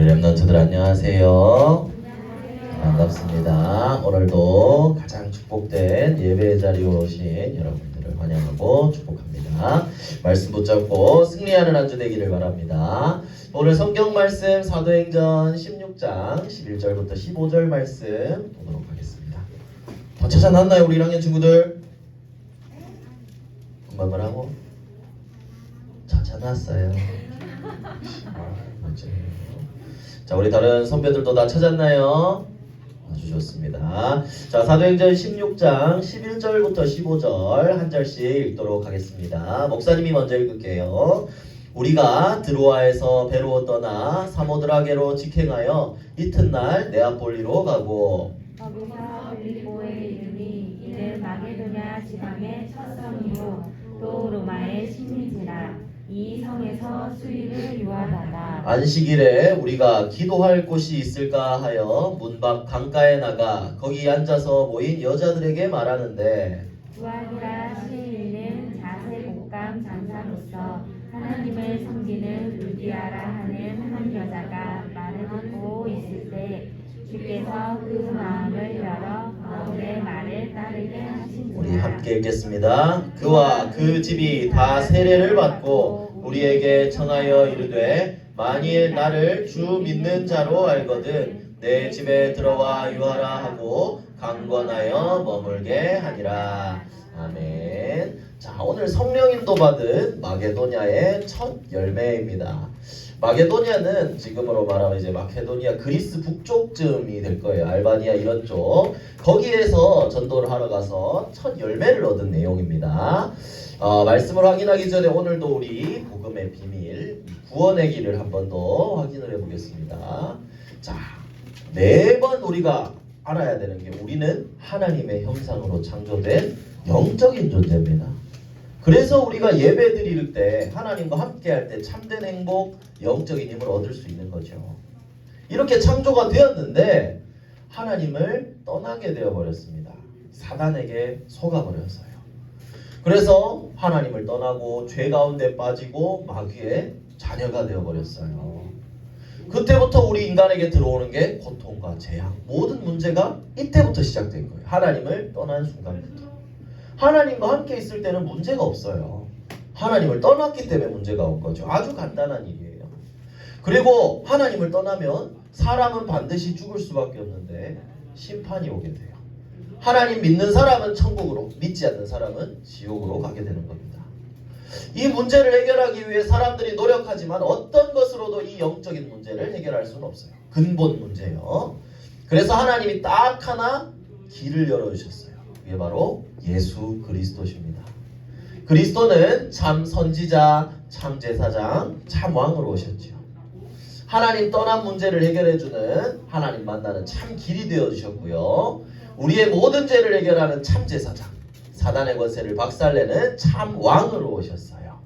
우리 랩런트들 안녕하세요. 반갑습니다. 오늘도 가장 축복된 예배 자리에 오신 여러분들을 환영하고 축복합니다. 말씀 붙잡고 승리하는 한 주 되기를 바랍니다. 오늘 성경 말씀 사도행전 16장 11절부터 15절 말씀 보도록 하겠습니다. 더 찾아놨나요 우리 1학년 친구들? 뭐라고? 찾아놨어요. 자, 우리 다른 선배들도 다 찾았나요? 아주 좋습니다. 자, 사도행전 16장 11절부터 15절 한 절씩 읽도록 하겠습니다. 목사님이 먼저 읽을게요. 우리가 드로아에서 배로 떠나 사모드라게로 직행하여 이튿날 네아폴리로 가고 거기서 빌립보에 이르니 이는 마게도냐 지방의 첫 성이요 또 로마의 식민지라. 이 성에서 수일을 유하다가 안식일에 우리가 기도할 곳이 있을까 하여 문 밖 강가에 나가 거기 앉아서 모인 여자들에게 말하는데 두아니라 시인은 자세 곡감 장사로서 하나님을 섬기는 루디아라 하는 한 여자가 말을 듣고 있을 때 주께서 그 마음을 열어 바울의 말을 따르게 하신지라. 우리 함께 읽겠습니다. 그와 그 집이 다 세례를 받고 우리에게 청하여 이르되 만일 나를 주 믿는 자로 알거든 내 집에 들어와 유하라 하고 강권하여 머물게 하니라. 아멘. 자, 오늘 성령인도 받은 마게도냐의 첫 열매입니다. 마게도냐는 지금으로 말하면 이제 마케도니아 그리스 북쪽쯤이 될 거예요. 알바니아 이런 쪽. 거기에서 전도를 하러 가서 첫 열매를 얻은 내용입니다. 말씀을 확인하기 전에 오늘도 우리 복음의 비밀, 구원의 길을 한 번 더 확인을 해보겠습니다. 자, 매번 우리가 알아야 되는 게 우리는 하나님의 형상으로 창조된 영적인 존재입니다. 그래서 우리가 예배 드릴 때 하나님과 함께 할 때 참된 행복, 영적인 힘을 얻을 수 있는 거죠. 이렇게 창조가 되었는데 하나님을 떠나게 되어버렸습니다. 사단에게 속아버렸어요. 그래서 하나님을 떠나고 죄 가운데 빠지고 마귀의 자녀가 되어버렸어요. 그때부터 우리 인간에게 들어오는 게 고통과 재앙, 모든 문제가 이때부터 시작된 거예요. 하나님을 떠난 순간부터. 하나님과 함께 있을 때는 문제가 없어요. 하나님을 떠났기 때문에 문제가 온 거죠. 아주 간단한 일이에요. 그리고 하나님을 떠나면 사람은 반드시 죽을 수밖에 없는데 심판이 오게 돼요. 하나님 믿는 사람은 천국으로, 믿지 않는 사람은 지옥으로 가게 되는 겁니다. 이 문제를 해결하기 위해 사람들이 노력하지만 어떤 것으로도 이 영적인 문제를 해결할 수는 없어요. 근본 문제요. 그래서 하나님이 딱 하나 길을 열어주셨어요. 그게 바로 예수 그리스도십니다. 그리스도는 참 선지자, 참 제사장, 참 왕으로 오셨죠. 하나님 떠난 문제를 해결해주는 하나님 만나는 참 길이 되어주셨고요. 우리의 모든 죄를 해결하는 참 제사장, 사단의 권세를 박살내는 참 왕으로 오셨어요.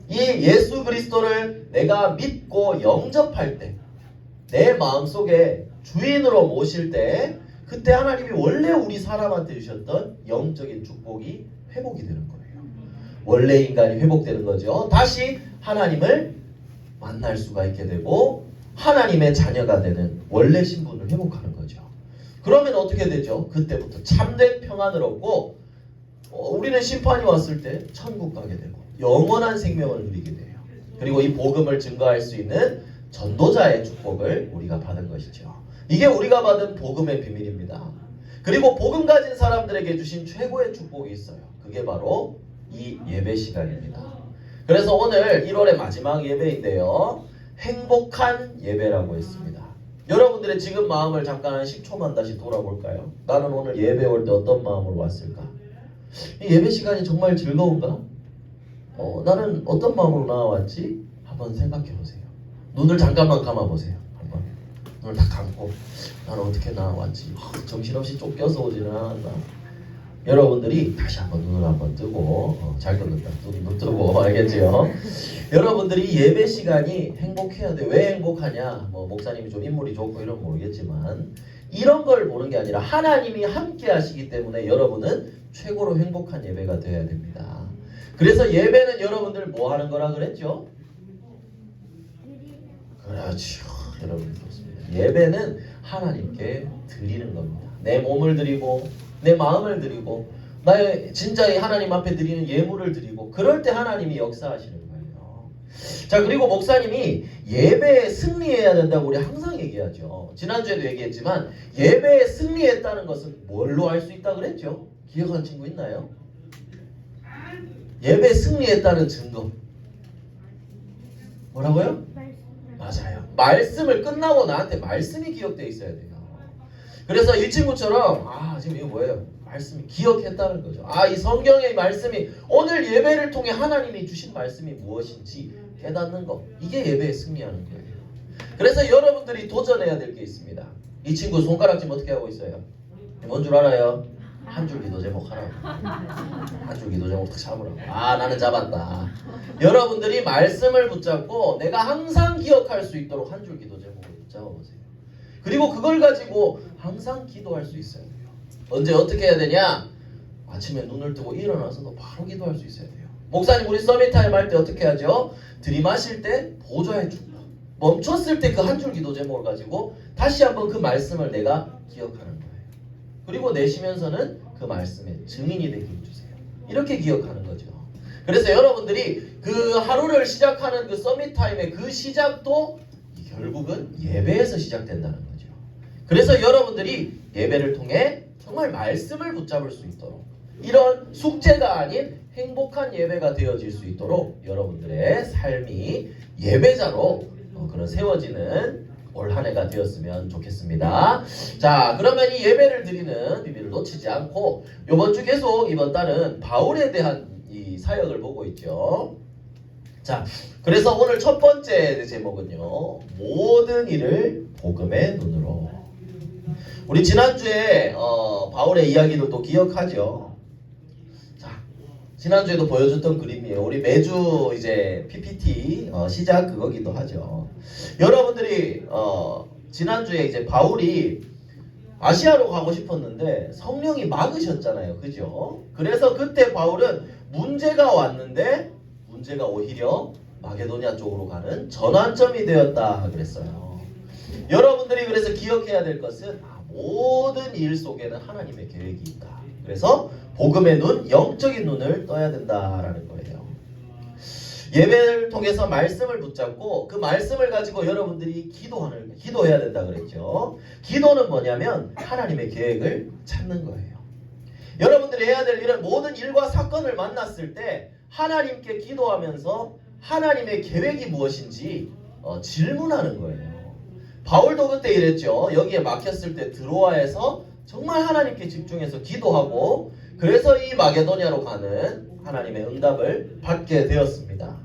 이 예수 그리스도를 내가 믿고 영접할 때, 내 마음속에 주인으로 모실 때 그때 하나님이 원래 우리 사람한테 주셨던 영적인 축복이 회복이 되는 거예요. 원래 인간이 회복되는 거죠. 다시 하나님을 만날 수가 있게 되고 하나님의 자녀가 되는 원래 신분을 회복하는 거죠. 그러면 어떻게 되죠? 그때부터 참된 평안을 얻고 우리는 심판이 왔을 때 천국 가게 되고 영원한 생명을 누리게 돼요. 그리고 이 복음을 증거할 수 있는 전도자의 축복을 우리가 받은 것이죠. 이게 우리가 받은 복음의 비밀입니다. 그리고 복음 가진 사람들에게 주신 최고의 축복이 있어요. 그게 바로 이 예배 시간입니다. 그래서 오늘 1월의 마지막 예배인데요. 행복한 예배라고 했습니다. 여러분들의 지금 마음을 잠깐 한 10초만 다시 돌아볼까요? 나는 오늘 예배 올 때 어떤 마음으로 왔을까? 이 예배 시간이 정말 즐거운가? 나는 어떤 마음으로 나와왔지? 한번 생각해 보세요. 눈을 잠깐만 감아보세요. 한번 눈을 딱 감고 나는 어떻게 나와왔지? 정신없이 쫓겨서 오지는 않았나? 여러분들이 다시 한번 눈을 한번 뜨고 잘 떴다. 눈 뜨고 알겠지요? 여러분들이 예배 시간이 행복해야 돼. 왜 행복하냐? 목사님이 좀 인물이 좋고 이런 건 모르겠지만 이런 걸 보는 게 아니라 하나님이 함께 하시기 때문에 여러분은 최고로 행복한 예배가 되어야 됩니다. 그래서 예배는 여러분들 뭐 하는 거라 그랬죠? 그렇죠. 여러분 그렇습니다. 예배는 하나님께 드리는 겁니다. 내 몸을 드리고 내 마음을 드리고 나의 진짜의 하나님 앞에 드리는 예물을 드리고 그럴 때 하나님이 역사하시는 거예요. 자, 그리고 목사님이 예배에 승리해야 된다고 우리 항상 얘기하죠. 지난주에도 얘기했지만 예배에 승리했다는 것은 뭘로 알 수 있다 그랬죠? 기억하는 친구 있나요? 예배에 승리했다는 증거 뭐라고요? 맞아요. 말씀을 끝나고 나한테 말씀이 기억되어 있어야 돼요. 그래서 이 친구처럼 지금 이거 뭐예요? 말씀이 기억했다는 거죠. 이 성경의 말씀이 오늘 예배를 통해 하나님이 주신 말씀이 무엇인지 깨닫는 거. 이게 예배에 승리하는 거예요. 그래서 여러분들이 도전해야 될 게 있습니다. 이 친구 손가락질 어떻게 하고 있어요? 뭔 줄 알아요? 한 줄 기도 제목 하라고. 한 줄 기도 제목 딱 잡으라고. 나는 잡았다. 여러분들이 말씀을 붙잡고 내가 항상 기억할 수 있도록 한 줄 기도 제목을 붙잡아보세요. 그리고 그걸 가지고 항상 기도할 수 있어야 돼요. 언제 어떻게 해야 되냐? 아침에 눈을 뜨고 일어나서도 바로 기도할 수 있어야 돼요. 목사님 우리 서밋타임 할 때 어떻게 하죠? 들이마실 때 보좌의 축복, 멈췄을 때 그 한 줄 기도 제목을 가지고 다시 한번 그 말씀을 내가 기억하는 거예요. 그리고 내쉬면서는 그 말씀의 증인이 되게 해주세요. 이렇게 기억하는 거죠. 그래서 여러분들이 그 하루를 시작하는 그 서밋타임의 그 시작도 결국은 예배에서 시작된다는 거죠. 그래서 여러분들이 예배를 통해 정말 말씀을 붙잡을 수 있도록 이런 숙제가 아닌 행복한 예배가 되어질 수 있도록 여러분들의 삶이 예배자로 그런 세워지는 올 한 해가 되었으면 좋겠습니다. 자, 그러면 이 예배를 드리는 비밀을 놓치지 않고 이번 주 계속 이번 달은 바울에 대한 이 사역을 보고 있죠. 자, 그래서 오늘 첫 번째 제목은요, 모든 일을 복음의 눈으로. 우리 지난주에 바울의 이야기를 또 기억하죠. 자, 지난주에도 보여줬던 그림이에요. 우리 매주 이제 PPT 시작 그거기도 하죠. 여러분들이 지난주에 이제 바울이 아시아로 가고 싶었는데 성령이 막으셨잖아요. 그죠? 그래서 그때 바울은 문제가 왔는데 문제가 오히려 마게도냐 쪽으로 가는 전환점이 되었다 그랬어요. 여러분들이 그래서 기억해야 될 것은 모든 일 속에는 하나님의 계획이 있다. 그래서 복음의 눈, 영적인 눈을 떠야 된다라는 거예요. 예배를 통해서 말씀을 붙잡고 그 말씀을 가지고 여러분들이 기도해야 된다 그랬죠. 기도는 뭐냐면 하나님의 계획을 찾는 거예요. 여러분들이 해야 될 일은 모든 일과 사건을 만났을 때 하나님께 기도하면서 하나님의 계획이 무엇인지 질문하는 거예요. 바울도 그때 이랬죠. 여기에 막혔을 때 드로아에서 정말 하나님께 집중해서 기도하고 그래서 이 마게도냐로 가는 하나님의 응답을 받게 되었습니다.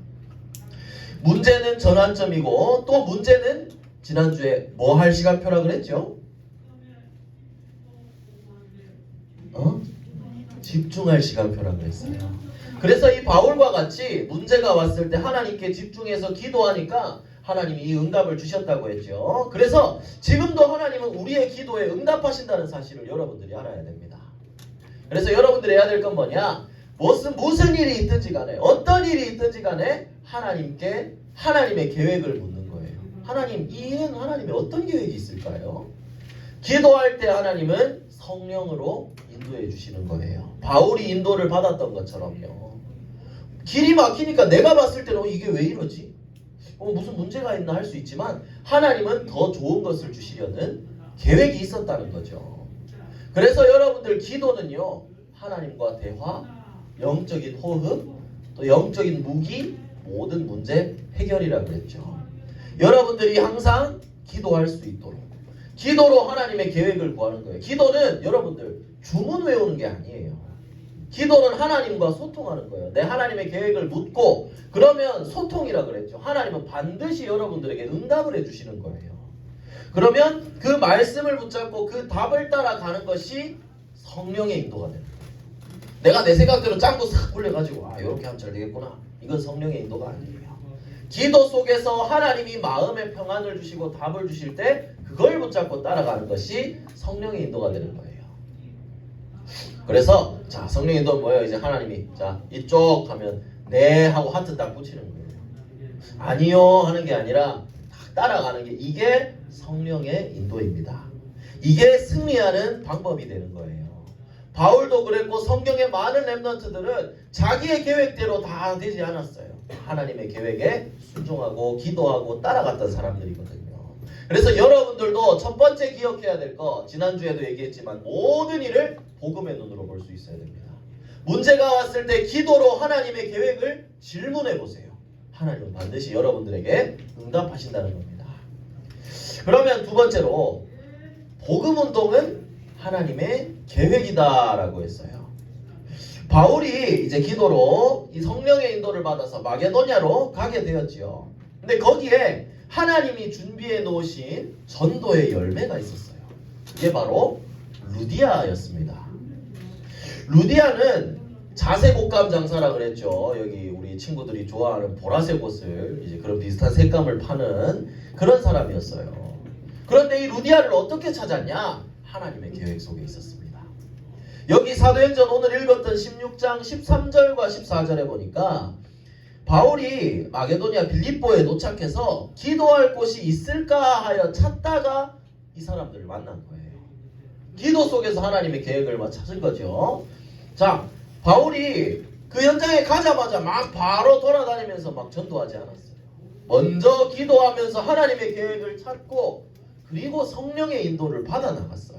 문제는 전환점이고 또 문제는 지난주에 뭐 할 시간표라 그랬죠? 집중할 시간표라 그랬어요. 그래서 이 바울과 같이 문제가 왔을 때 하나님께 집중해서 기도하니까 하나님이 이 응답을 주셨다고 했죠. 그래서 지금도 하나님은 우리의 기도에 응답하신다는 사실을 여러분들이 알아야 됩니다. 그래서 여러분들이 해야 될 건 뭐냐? 무슨 일이 있든지 간에 어떤 일이 있든지 간에 하나님께 하나님의 계획을 묻는 거예요. 하나님, 이 일은 하나님의 어떤 계획이 있을까요? 기도할 때 하나님은 성령으로 인도해 주시는 거예요. 바울이 인도를 받았던 것처럼요. 길이 막히니까 내가 봤을 때는 이게 왜 이러지? 무슨 문제가 있나 할 수 있지만 하나님은 더 좋은 것을 주시려는 계획이 있었다는 거죠. 그래서 여러분들 기도는요, 하나님과 대화, 영적인 호흡, 또 영적인 무기, 모든 문제 해결이라고 그랬죠. 여러분들이 항상 기도할 수 있도록 기도로 하나님의 계획을 구하는 거예요. 기도는 여러분들 주문 외우는 게 아니에요. 기도는 하나님과 소통하는 거예요. 내 하나님의 계획을 묻고 그러면 소통이라 그랬죠. 하나님은 반드시 여러분들에게 응답을 해주시는 거예요. 그러면 그 말씀을 붙잡고 그 답을 따라가는 것이 성령의 인도가 되는 거예요. 내가 내 생각대로 짱구 싹 굴려가지고 이렇게 하면 잘 되겠구나. 이건 성령의 인도가 아니에요. 기도 속에서 하나님이 마음의 평안을 주시고 답을 주실 때 그걸 붙잡고 따라가는 것이 성령의 인도가 되는 거예요. 그래서 자, 성령의 인도는 뭐예요? 이제 하나님이 자 이쪽 하면 네 하고 하트 딱 붙이는 거예요. 아니요 하는 게 아니라 따라가는 게 이게 성령의 인도입니다. 이게 승리하는 방법이 되는 거예요. 바울도 그랬고 성경의 많은 렘넌트들은 자기의 계획대로 다 되지 않았어요. 하나님의 계획에 순종하고 기도하고 따라갔던 사람들이거든요. 그래서 여러분들도 첫 번째 기억해야 될 거, 지난주에도 얘기했지만 모든 일을 복음의 눈으로 볼 수 있어야 됩니다. 문제가 왔을 때 기도로 하나님의 계획을 질문해 보세요. 하나님은 반드시 여러분들에게 응답하신다는 겁니다. 그러면 두 번째로 복음 운동은 하나님의 계획이다라고 했어요. 바울이 이제 기도로 이 성령의 인도를 받아서 마게도냐로 가게 되었지요. 근데 거기에 하나님이 준비해 놓으신 전도의 열매가 있었어요. 그게 바로 루디아였습니다. 루디아는 자색 옷감 장사라 그랬죠. 여기 우리 친구들이 좋아하는 보라색 옷을 이제 그런 비슷한 색감을 파는 그런 사람이었어요. 그런데 이 루디아를 어떻게 찾았냐? 하나님의 계획 속에 있었습니다. 여기 사도행전 오늘 읽었던 16장 13절과 14절에 보니까 바울이 마게도냐 빌립보에 도착해서 기도할 곳이 있을까 하여 찾다가 이 사람들을 만난 거예요. 기도 속에서 하나님의 계획을 찾은 거죠. 자, 바울이 그 현장에 가자마자 막 바로 돌아다니면서 막 전도하지 않았어요. 먼저 기도하면서 하나님의 계획을 찾고 그리고 성령의 인도를 받아 나갔어요.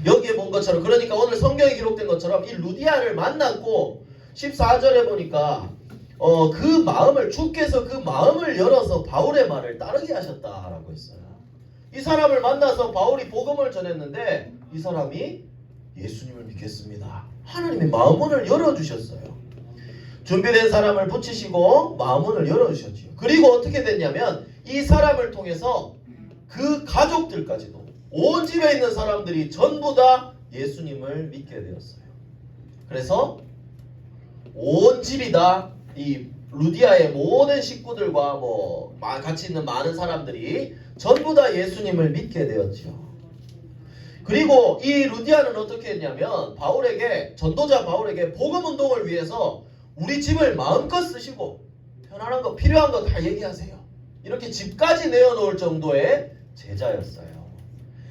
여기에 본 것처럼, 그러니까 오늘 성경에 기록된 것처럼 이 루디아를 만났고 14절에 보니까 그 마음을, 주께서 그 마음을 열어서 바울의 말을 따르게 하셨다라고 했어요. 이 사람을 만나서 바울이 복음을 전했는데 이 사람이 예수님을 믿겠습니다. 하나님의 마음문을 열어주셨어요. 준비된 사람을 붙이시고 마음문을 열어주셨지요. 그리고 어떻게 됐냐면 이 사람을 통해서 그 가족들까지도, 온 집에 있는 사람들이 전부 다 예수님을 믿게 되었어요. 그래서 온 집이 다 이 루디아의 모든 식구들과 같이 있는 많은 사람들이 전부 다 예수님을 믿게 되었죠. 그리고 이 루디아는 어떻게 했냐면 전도자 바울에게 복음 운동을 위해서 우리 집을 마음껏 쓰시고 편안한 거, 필요한 거 다 얘기하세요. 이렇게 집까지 내어놓을 정도의 제자였어요.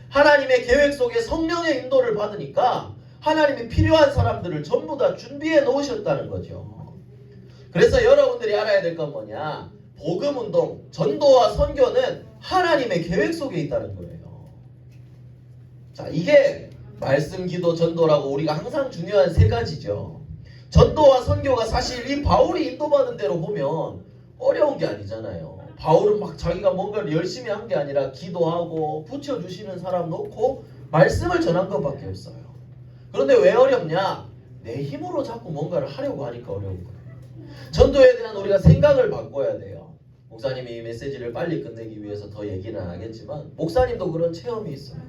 하나님의 계획 속에 성령의 인도를 받으니까 하나님이 필요한 사람들을 전부 다 준비해 놓으셨다는 거죠. 그래서 여러분들이 알아야 될 건 뭐냐? 복음 운동, 전도와 선교는 하나님의 계획 속에 있다는 거예요. 자, 이게 말씀, 기도, 전도라고 우리가 항상 중요한 세 가지죠. 전도와 선교가 사실 이 바울이 인도받은 대로 보면 어려운 게 아니잖아요. 바울은 막 자기가 뭔가를 열심히 한 게 아니라 기도하고 붙여주시는 사람 놓고 말씀을 전한 것밖에 없어요. 그런데 왜 어렵냐? 내 힘으로 자꾸 뭔가를 하려고 하니까 어려운 거예요. 전도에 대한 우리가 생각을 바꿔야 돼요. 목사님이 메시지를 빨리 끝내기 위해서 더 얘기는 안 하겠지만 목사님도 그런 체험이 있어요.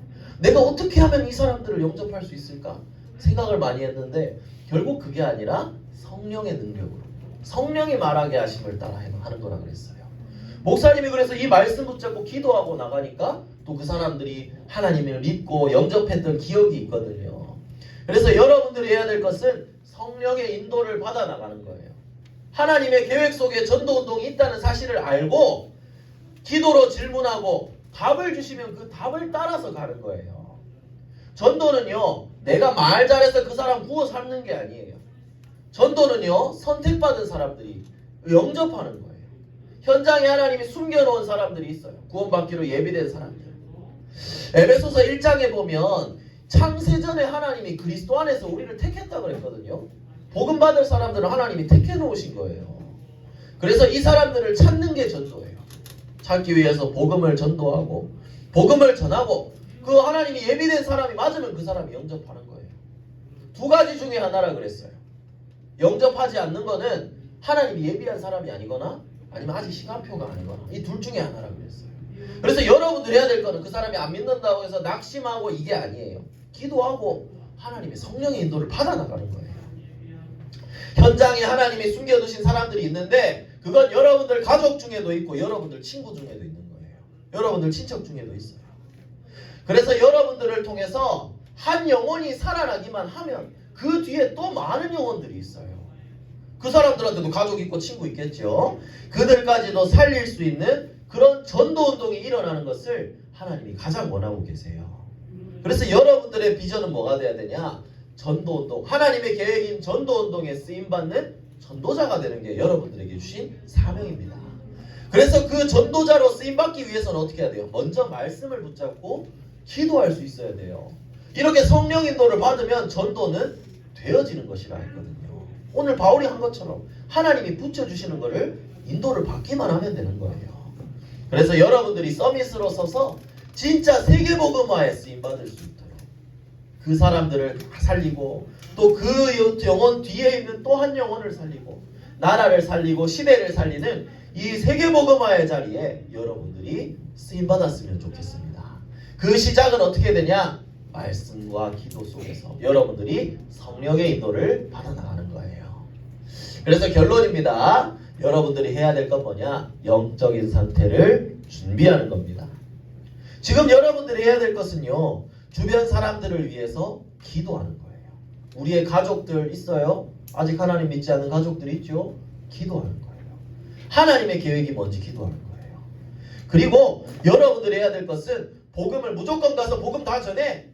내가 어떻게 하면 이 사람들을 영접할 수 있을까? 생각을 많이 했는데 결국 그게 아니라 성령의 능력으로, 성령이 말하게 하심을 따라 하는 거라 그랬어요. 목사님이 그래서 이 말씀 붙잡고 기도하고 나가니까 또 그 사람들이 하나님을 믿고 영접했던 기억이 있거든요. 그래서 여러분들이 해야 될 것은 성령의 인도를 받아 나가는 거예요. 하나님의 계획 속에 전도운동이 있다는 사실을 알고 기도로 질문하고 답을 주시면 그 답을 따라서 가는 거예요. 전도는요, 내가 말 잘해서 그 사람 구워 삼는 게 아니에요. 전도는요, 선택받은 사람들이 영접하는 거예요. 현장에 하나님이 숨겨놓은 사람들이 있어요. 구원받기로 예비된 사람들. 에베소서 1장에 보면 창세전에 하나님이 그리스도 안에서 우리를 택했다고 그랬거든요. 복음 받을 사람들은 하나님이 택해 놓으신 거예요. 그래서 이 사람들을 찾는 게 전도예요. 찾기 위해서 복음을 전도하고 복음을 전하고 그 하나님이 예비된 사람이 맞으면 그 사람이 영접하는 거예요. 두 가지 중에 하나라 그랬어요. 영접하지 않는 거는 하나님이 예비한 사람이 아니거나 아니면 아직 시간표가 아니거나 이 둘 중에 하나라 그랬어요. 그래서 여러분들이 해야 될 거는 그 사람이 안 믿는다고 해서 낙심하고 이게 아니에요. 기도하고 하나님의 성령의 인도를 받아 나가는 거예요. 현장에 하나님이 숨겨두신 사람들이 있는데 그건 여러분들 가족 중에도 있고 여러분들 친구 중에도 있는 거예요. 여러분들 친척 중에도 있어요. 그래서 여러분들을 통해서 한 영혼이 살아나기만 하면 그 뒤에 또 많은 영혼들이 있어요. 그 사람들한테도 가족 있고 친구 있겠죠. 그들까지도 살릴 수 있는 그런 전도운동이 일어나는 것을 하나님이 가장 원하고 계세요. 그래서 여러분들의 비전은 뭐가 돼야 되냐? 전도운동, 하나님의 계획인 전도운동에 쓰임받는 전도자가 되는 게 여러분들에게 주신 사명입니다. 그래서 그 전도자로 쓰임받기 위해서는 어떻게 해야 돼요? 먼저 말씀을 붙잡고 기도할 수 있어야 돼요. 이렇게 성령 인도를 받으면 전도는 되어지는 것이라 했거든요. 오늘 바울이 한 것처럼 하나님이 붙여주시는 것을 인도를 받기만 하면 되는 거예요. 그래서 여러분들이 서밋으로 서서 진짜 세계복음화에 쓰임받을 수 있도록 그 사람들을 살리고 또 그 영혼 뒤에 있는 또 한 영혼을 살리고 나라를 살리고 시대를 살리는 이 세계복음화의 자리에 여러분들이 쓰임받았으면 좋겠습니다. 그 시작은 어떻게 되냐? 말씀과 기도 속에서 여러분들이 성령의 인도를 받아나가는 거예요. 그래서 결론입니다. 여러분들이 해야 될 건 뭐냐? 영적인 상태를 준비하는 겁니다. 지금 여러분들이 해야 될 것은요, 주변 사람들을 위해서 기도하는 거예요. 우리의 가족들 있어요? 아직 하나님 믿지 않는 가족들이 있죠? 기도하는 거예요. 하나님의 계획이 뭔지 기도하는 거예요. 그리고 여러분들이 해야 될 것은 복음을 무조건 가서 복음 다 전해,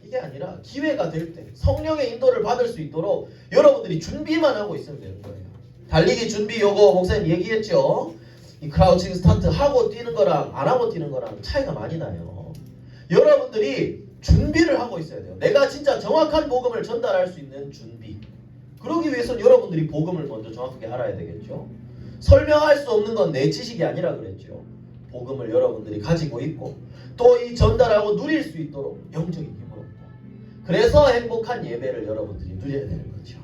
이게 아니라 기회가 될 때 성령의 인도를 받을 수 있도록 여러분들이 준비만 하고 있으면 되는 거예요. 달리기 준비 요거 목사님 얘기했죠. 이 크라우칭 스타트 하고 뛰는 거랑 안 하고 뛰는 거랑 차이가 많이 나요. 여러분들이 준비를 하고 있어야 돼요. 내가 진짜 정확한 복음을 전달할 수 있는 준비. 그러기 위해서는 여러분들이 복음을 먼저 정확하게 알아야 되겠죠. 설명할 수 없는 건 내 지식이 아니라 그랬죠. 복음을 여러분들이 가지고 있고 또 이 전달하고 누릴 수 있도록 영적인 힘을 얻고, 그래서 행복한 예배를 여러분들이 누려야 되는 거죠.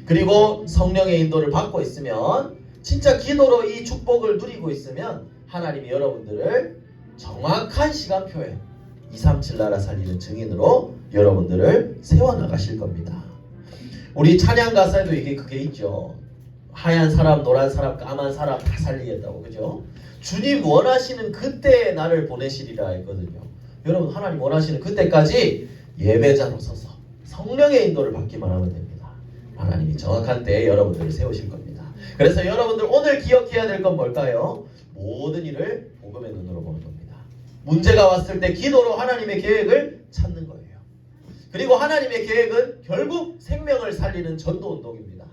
그리고 성령의 인도를 받고 있으면, 진짜 기도로 이 축복을 누리고 있으면 하나님이 여러분들을 정확한 시간표에 237 나라 살리는 증인으로 여러분들을 세워나가실 겁니다. 우리 찬양 가사에도 이게 그게 있죠. 하얀 사람, 노란 사람, 까만 사람 다 살리겠다고, 그죠? 주님 원하시는 그때에 나를 보내시리라 했거든요. 여러분, 하나님 원하시는 그때까지 예배자로 서서 성령의 인도를 받기만 하면 됩니다. 하나님이 정확한 때에 여러분들을 세우실 겁니다. 그래서 여러분들 오늘 기억해야 될 건 뭘까요? 모든 일을 복음의 눈으로 보는 겁니다. 문제가 왔을 때 기도로 하나님의 계획을 찾는 거예요. 그리고 하나님의 계획은 결국 생명을 살리는 전도운동입니다.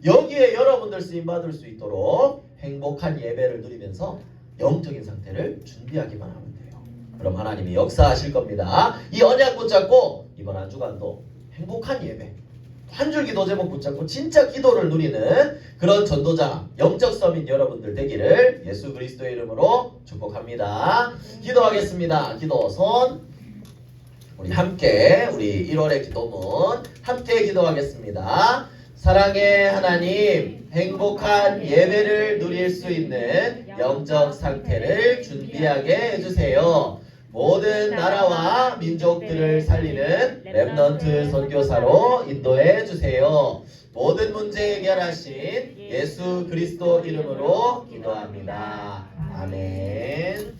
여기에 여러분들 쓰임받을 수 있도록 행복한 예배를 누리면서 영적인 상태를 준비하기만 하면 돼요. 그럼 하나님이 역사하실 겁니다. 이 언약 붙잡고 이번 한 주간도 행복한 예배, 한 줄 기도 제목 붙잡고 진짜 기도를 누리는 그런 전도자, 영적 서민 여러분들 되기를 예수 그리스도의 이름으로 축복합니다. 기도하겠습니다. 기도 손. 우리 함께 우리 1월의 기도문 함께 기도하겠습니다. 사랑의 하나님, 행복한 예배를 누릴 수 있는 영적 상태를 준비하게 해주세요. 모든 나라와 민족들을 살리는 렘넌트 선교사로 인도해 주세요. 모든 문제 해결하신 예수 그리스도 이름으로 기도합니다. 아멘.